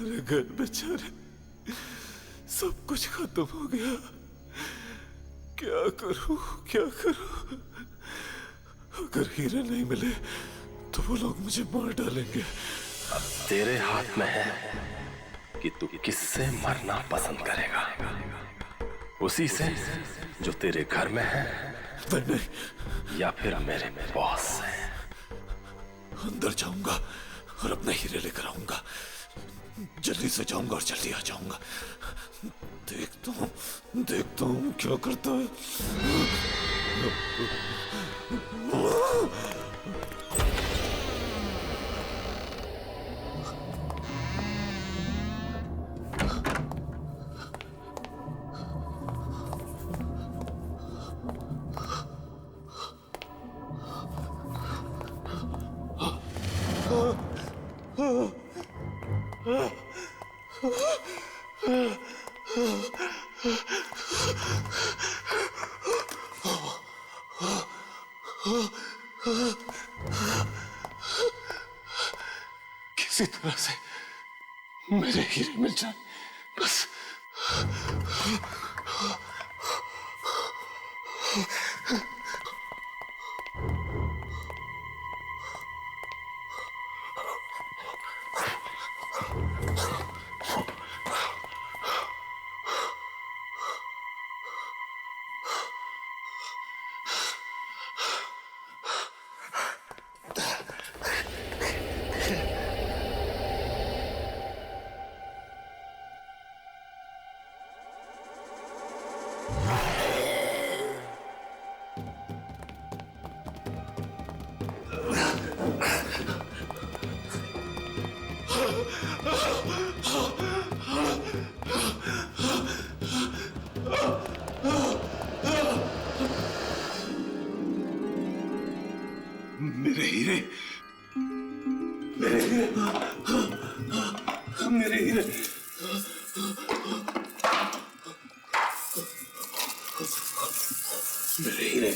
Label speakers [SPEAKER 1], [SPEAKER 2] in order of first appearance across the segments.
[SPEAKER 1] हमारे घर बेचारे सब कुछ खत्म हो गया। क्या करूं, क्या करूं? अगर हीरे नहीं मिले तो वो लोग मुझे मार डालेंगे।
[SPEAKER 2] अब तेरे हाथ में है कि तू किससे मरना पसंद करेगा, उसी से जो तेरे घर में है
[SPEAKER 1] नहीं,
[SPEAKER 2] या फिर मेरे बॉस से।
[SPEAKER 1] अंदर जाऊंगा और अपने हीरे लेकर आऊंगा। जल्दी से जाऊंगा और जल्दी आ जाऊंगा। देखता हूं क्या करता है। किसी तरह से मेरे हीरे मिल जाए बस। मेरे हीरे, मेरे हीरे, मेरे हीरे, मेरे हीरे।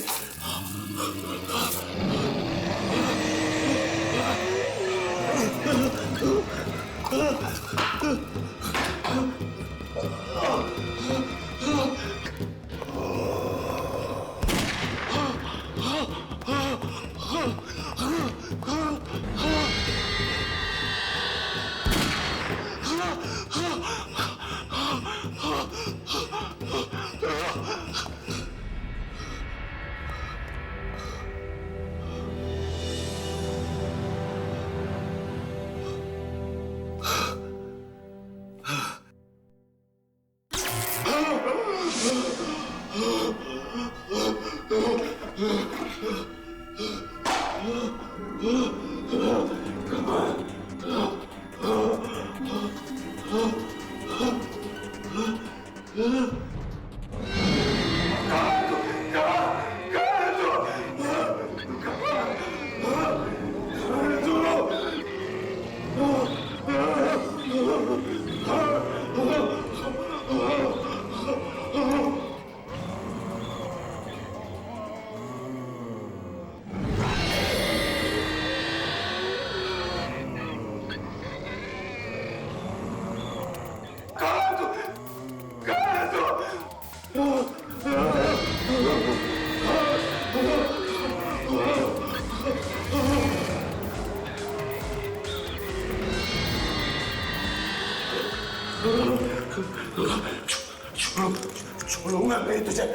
[SPEAKER 1] छोड़ूंगा नहीं तुझे,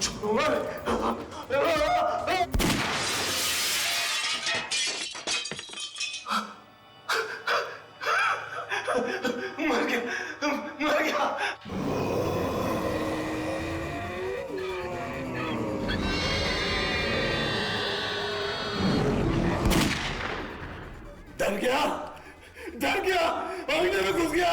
[SPEAKER 1] छोड़ूंगा नहीं। मर गया, मर गया। डर गया, डर गया, आईने में घुस गया।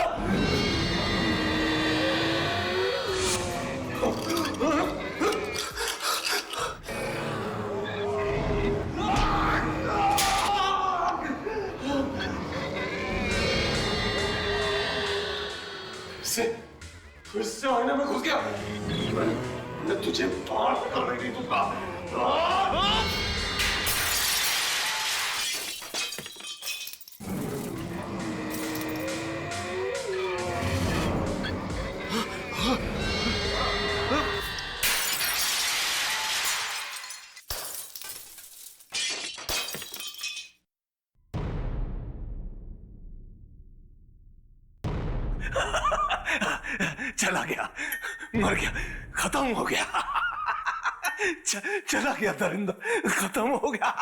[SPEAKER 1] फिर से आईने में घुस गया। मैं तुझे बाहर निकलने नहीं दूंगा।
[SPEAKER 2] चला गया, मर गया, खत्म हो गया। चला गया दरिंदा, खत्म हो गया।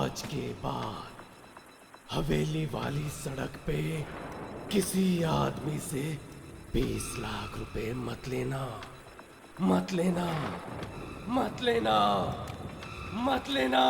[SPEAKER 1] आज के बाद हवेली वाली सड़क पे किसी आदमी से 20 लाख रुपए मत लेना, मत लेना, मत लेना, मत लेना।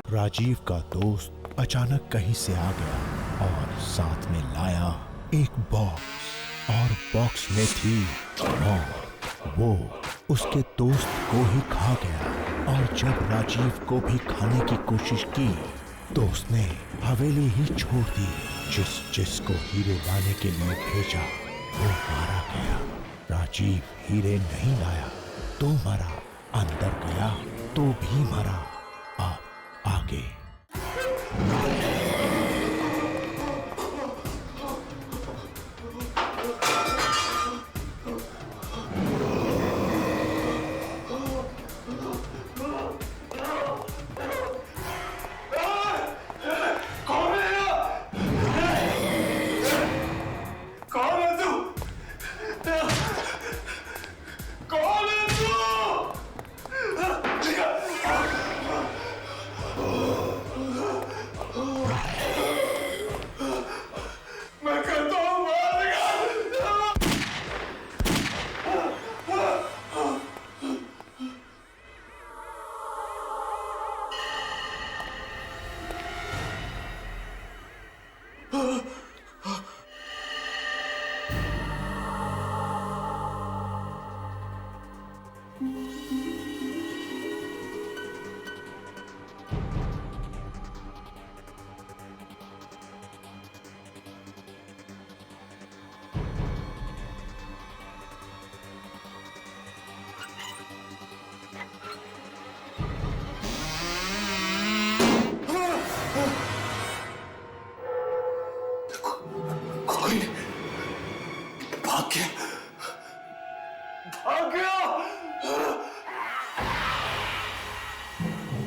[SPEAKER 3] राजीव का दोस्त अचानक कहीं से आ गया और साथ में लाया एक बॉक्स, और बॉक्स में थी मौत। वो उसके दोस्त को ही खा गया, और जब राजीव को भी खाने की कोशिश की तो उसने हवेली ही छोड़ दी। जिसको हीरे लाने के लिए भेजा वो मारा गया। राजीव हीरे नहीं लाया तो मरा, अंदर गया तो भी मरा। अब आगे।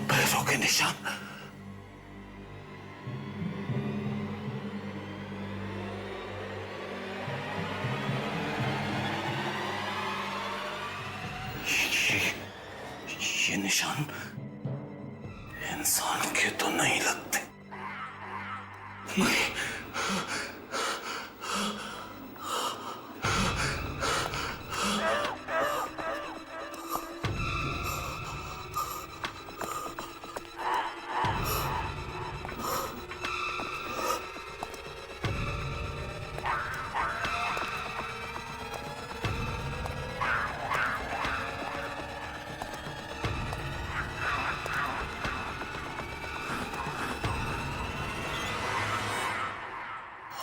[SPEAKER 2] पैरों के निशान। ये निशान इंसान के तो नहीं लगते। नहीं।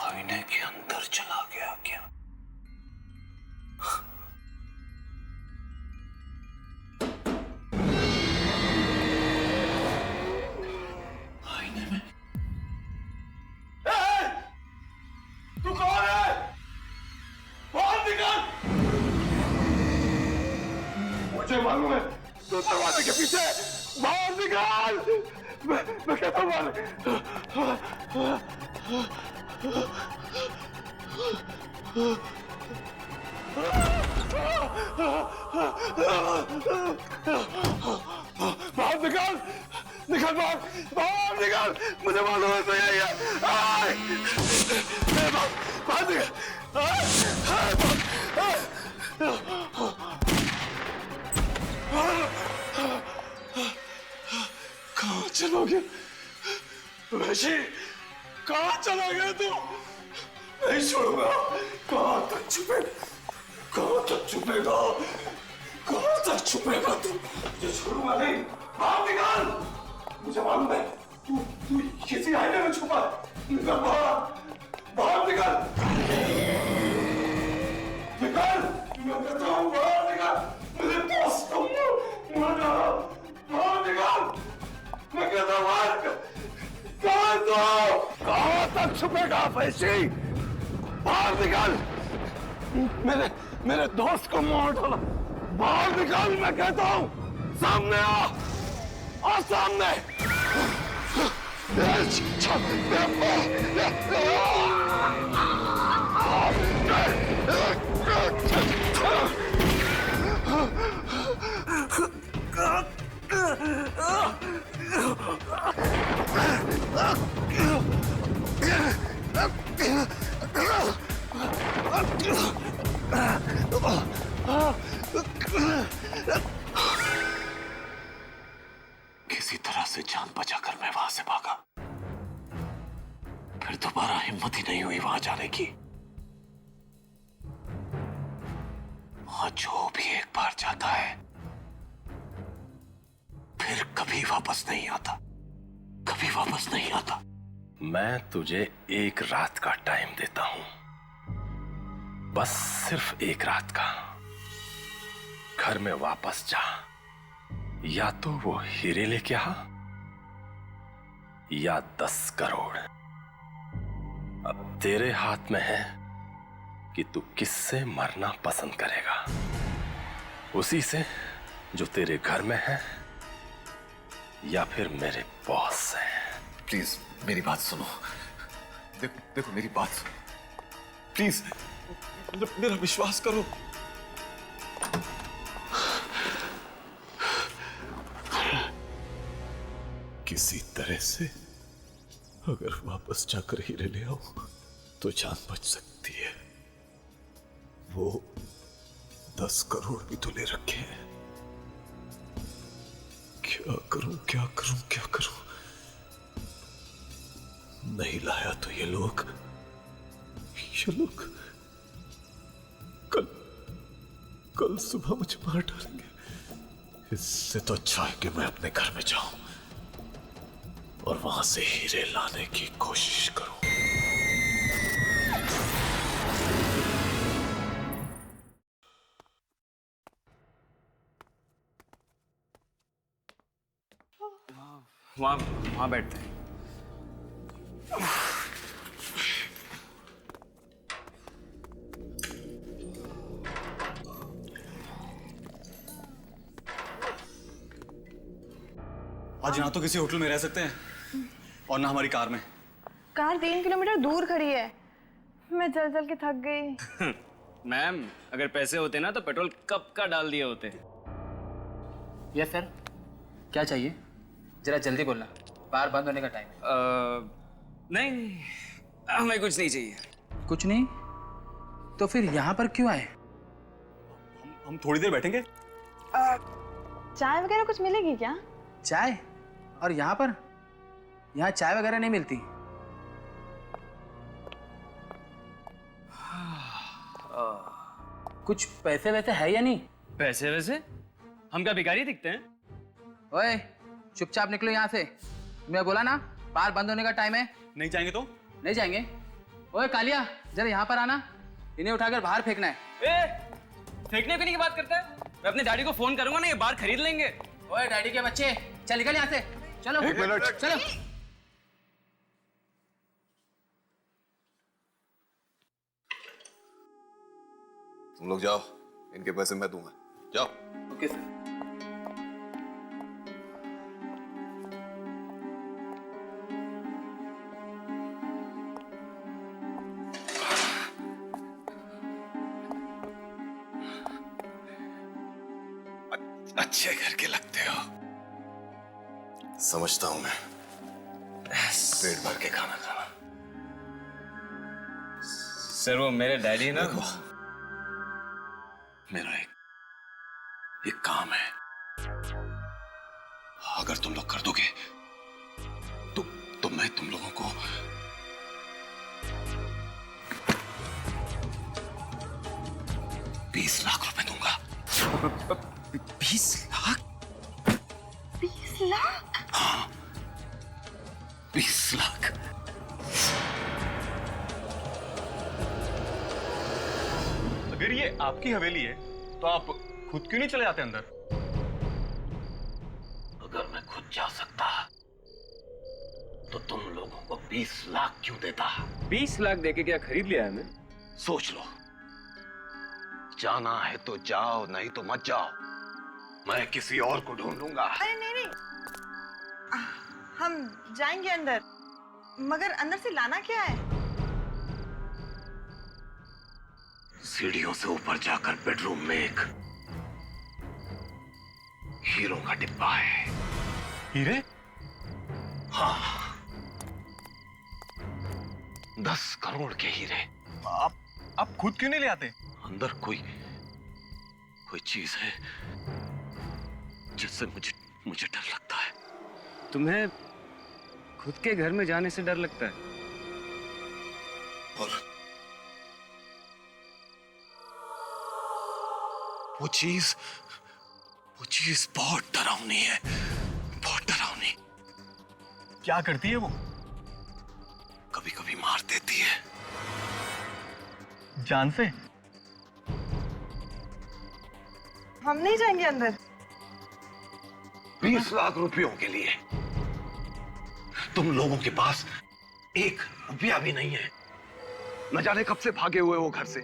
[SPEAKER 2] आईने के अंदर चला गया क्या? आईने में? तू कौन है? बाहर निकल! मुझे मालूम है तो दरवाजे के पीछे। बाहर निकल! मैं कहता हूँ
[SPEAKER 1] बाहर निकाल, निकल बाहर, बाहर निकल, मुझे मालूम है तो यही है। बाहर निकल। कहाँ चला गया वैशी? कहाँ चला गया तू? नहीं छोड़ूंगा। कहाँ तक छुपेगा? कहाँ तक छुपेगा? कहाँ तक छुपेगा तू? मुझे छोड़ूंगा नहीं। बाहर निकाल। मुझे मालूम है तू किसी आईने में छुपा है। निकल बाहर, बाहर निकल, निकल। मैं कहता हूँ बाहर निकल। मुझे दोस्त को मर डाला। बाहर निकल। मैं कहता हूँ बाहर निकल। कहाँ तक छुपेगा वैशी? बाहर निकल। मेरे दोस्त को मार डाला। बाहर निकल, मैं कहता हूँ। सामने आ सामने। किसी तरह से जान बचाकर मैं वहां से भागा। फिर दोबारा हिम्मत ही नहीं हुई वहां जाने की। वहां जो भी एक बार जाता है फिर कभी वापस नहीं आता, कभी वापस नहीं आता।
[SPEAKER 2] मैं तुझे एक रात का टाइम देता हूं, बस सिर्फ एक रात का। घर में वापस जा, या तो वो हीरे लेके आ या 10 करोड़। अब तेरे हाथ में है कि तू किससे मरना पसंद करेगा, उसी से जो तेरे घर में है या फिर मेरे बॉस से।
[SPEAKER 1] प्लीज मेरी बात सुनो। देखो मेरी बात सुनो प्लीज, मेरा विश्वास करो। किसी तरह से अगर वापस जाकर हीरे ले आओ तो जान बच सकती है। वो 10 करोड़ भी तो ले रखे हैं। क्या करूं, क्या करूं, क्या करूं? नहीं लाया तो ये लोग कल सुबह मुझे मार डालेंगे। इससे तो अच्छा है कि मैं अपने घर में जाऊं और वहां से हीरे लाने की कोशिश करूं।
[SPEAKER 4] वहां बैठते हैं। आज ना तो किसी होटल में रह सकते हैं और ना हमारी कार में।
[SPEAKER 5] कार 3 किलोमीटर दूर खड़ी है। मैं चल चल के थक गई।
[SPEAKER 4] मैम, अगर पैसे होते ना तो पेट्रोल कब का डाल दिए होते।
[SPEAKER 6] यस सर, क्या चाहिए? जरा जल्दी बोलना, बार बंद होने का टाइम है।
[SPEAKER 4] नहीं, हमें कुछ नहीं चाहिए।
[SPEAKER 6] कुछ नहीं? तो फिर यहाँ पर क्यों आए?
[SPEAKER 4] हम थोड़ी देर बैठेंगे।
[SPEAKER 5] चाय वगैरह कुछ मिलेगी क्या?
[SPEAKER 6] चाय? और यहाँ पर? यहाँ चाय वगैरह नहीं मिलती। कुछ पैसे वैसे है या नहीं?
[SPEAKER 4] पैसे वैसे? हम क्या भिखारी दिखते हैं?
[SPEAKER 6] ओए, चुपचाप निकलो यहाँ से। मैं बोला ना, बार बंद होने का टाइम है।
[SPEAKER 4] नहीं जाएंगे तो?
[SPEAKER 6] नहीं जाएंगे। ओए कालिया, जरा यहाँ पर आना। इन्हें उठाकर बाहर फेंकना है।
[SPEAKER 4] फेंकने की बात करता है? मैं अपने डैडी को फोन करूंगा ना, ये बार खरीद लेंगे।
[SPEAKER 6] ओए डैडी के बच्चे, चल निकल यहाँ से। चलो।
[SPEAKER 1] एक मिनट।
[SPEAKER 6] चलो।
[SPEAKER 7] तुम लोग जाओ, इनके पैसे मैं दूंगा। जाओ।
[SPEAKER 6] Okay sir.
[SPEAKER 1] अच्छे घर के लगते हो।
[SPEAKER 7] समझता हूं मैं, पेट भर के खाना खाना।
[SPEAKER 4] सर वो मेरे डैडी ना,
[SPEAKER 7] देखो, मेरा एक काम है, अगर तुम लोग कर दोगे तो मैं तुम लोगों को 20 लाख रुपए दूंगा।
[SPEAKER 4] 20 लाख?
[SPEAKER 5] 20 लाख?
[SPEAKER 7] हाँ, 20 लाख।
[SPEAKER 8] अगर ये आपकी हवेली है तो आप खुद क्यों नहीं चले जाते अंदर?
[SPEAKER 2] अगर मैं खुद जा सकता तो तुम लोगों को 20 लाख क्यों देता?
[SPEAKER 4] 20 लाख देके क्या खरीद लिया है मैं?
[SPEAKER 2] सोच लो, जाना है तो जाओ, नहीं तो मत जाओ। मैं किसी और को ढूंढ लूंगा।
[SPEAKER 5] अरे नहीं नहीं, हम जाएंगे अंदर, मगर अंदर से लाना क्या है?
[SPEAKER 2] सीढ़ियों से ऊपर जाकर बेडरूम में एक हीरो का डिब्बा है।
[SPEAKER 8] हीरे?
[SPEAKER 2] हाँ, 10 करोड़ के हीरे।
[SPEAKER 8] आप खुद क्यों नहीं ले आते?
[SPEAKER 2] अंदर कोई चीज है जिससे मुझे डर लगता है।
[SPEAKER 4] तुम्हें खुद के घर में जाने से डर लगता है?
[SPEAKER 2] और वो चीज बहुत डरावनी है, बहुत डरावनी।
[SPEAKER 8] क्या करती है वो?
[SPEAKER 2] कभी कभी मार देती है।
[SPEAKER 8] जान से?
[SPEAKER 5] हम नहीं जाएंगे अंदर।
[SPEAKER 2] 20 लाख रुपयों के लिए तुम लोगों के पास 1 रुपया भी नहीं है। न जाने कब से भागे हुए हो घर से।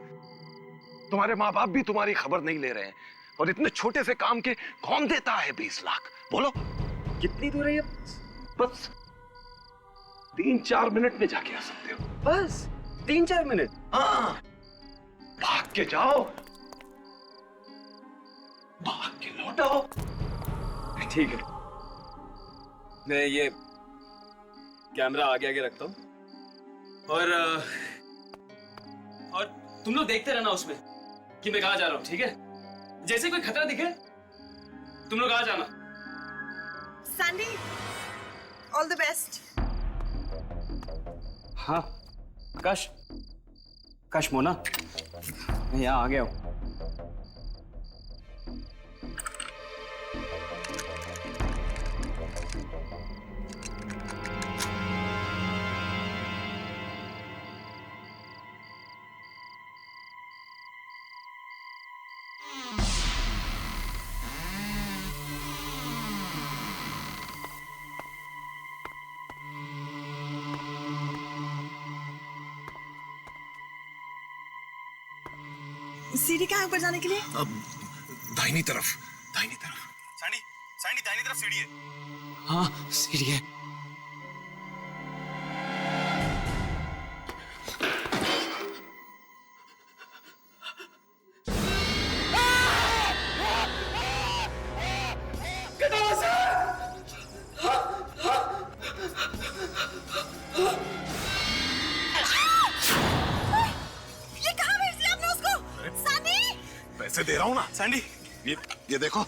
[SPEAKER 2] तुम्हारे माँ बाप भी तुम्हारी खबर नहीं ले रहे हैं, और इतने छोटे से काम के कौन देता है 20 लाख? बोलो,
[SPEAKER 4] कितनी दूर है ये?
[SPEAKER 2] बस 3-4 मिनट में जाके आ सकते हो।
[SPEAKER 4] बस 3-4 मिनट?
[SPEAKER 2] हाँ, भाग के जाओ, भाग के लौटो।
[SPEAKER 4] ठीक है, मैं ये कैमरा आगे आगे रखता हूँ, और तुम लोग देखते रहना उसमें कि मैं कहाँ जा रहा हूँ, ठीक है? जैसे कोई खतरा दिखे तुम लोग आ जाना।
[SPEAKER 5] Sandy, all the best.
[SPEAKER 4] हाँ, काश मोना, मैं यहाँ आ गया हूँ।
[SPEAKER 5] सीढ़ी कहाँ ऊपर जाने के लिए?
[SPEAKER 7] अब दाहिनी तरफ।
[SPEAKER 8] सैंडी दाहिनी तरफ सीढ़ी है।
[SPEAKER 4] हाँ, सीढ़ी है।
[SPEAKER 7] पैसे दे रहा हूं ना
[SPEAKER 8] सैंडी,
[SPEAKER 7] ये देखो।